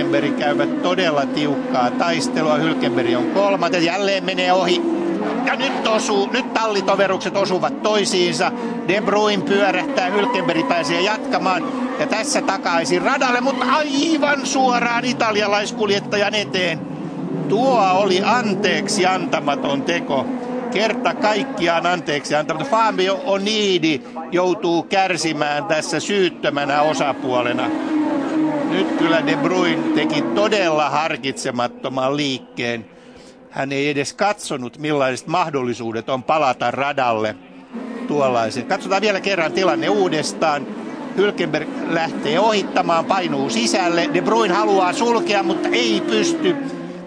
Hülkenberg käyvät todella tiukkaa taistelua. Hülkenberg on kolmanten, jälleen menee ohi. Ja nyt tallitoverukset osuvat toisiinsa. De Bruyne pyörähtää, Hülkenberg pääsee jatkamaan. Ja tässä takaisin radalle, mutta aivan suoraan italialaiskuljettajan eteen. Tuo oli anteeksi antamaton teko. Kerta kaikkiaan anteeksi antamaton. Fabio Onidi joutuu kärsimään tässä syyttömänä osapuolena. Nyt kyllä De Bruyne teki todella harkitsemattoman liikkeen. Hän ei edes katsonut, millaiset mahdollisuudet on palata radalle tuollaisen. Katsotaan vielä kerran tilanne uudestaan. Hülkenberg lähtee ohittamaan, painuu sisälle. De Bruyne haluaa sulkea, mutta ei pysty.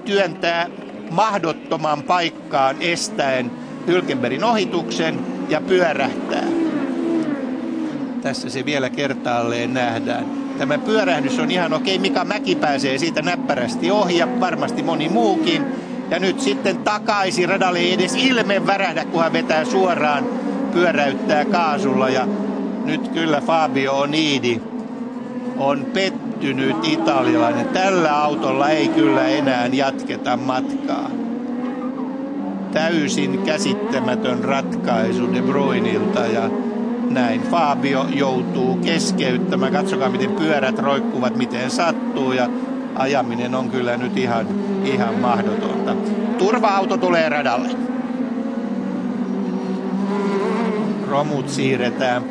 Työntää mahdottoman paikkaan estäen Hülkenbergin ohituksen ja pyörähtää. Tässä se vielä kertaalleen nähdään. Tämä pyörähdys on ihan okei. Mika Mäki pääsee siitä näppärästi ohi ja varmasti moni muukin. Ja nyt sitten takaisin radalle ei edes ilme värähdä, kun hän vetää suoraan, pyöräyttää kaasulla. Ja nyt kyllä Fabio Onidi on pettynyt italialainen. Tällä autolla ei kyllä enää jatketa matkaa. Täysin käsittämätön ratkaisu De Bruynilta ja näin Fabio joutuu keskeyttämään. Katsokaa miten pyörät roikkuvat, miten sattuu ja ajaminen on kyllä nyt ihan mahdotonta. Turva-auto tulee radalle. Romut siirretään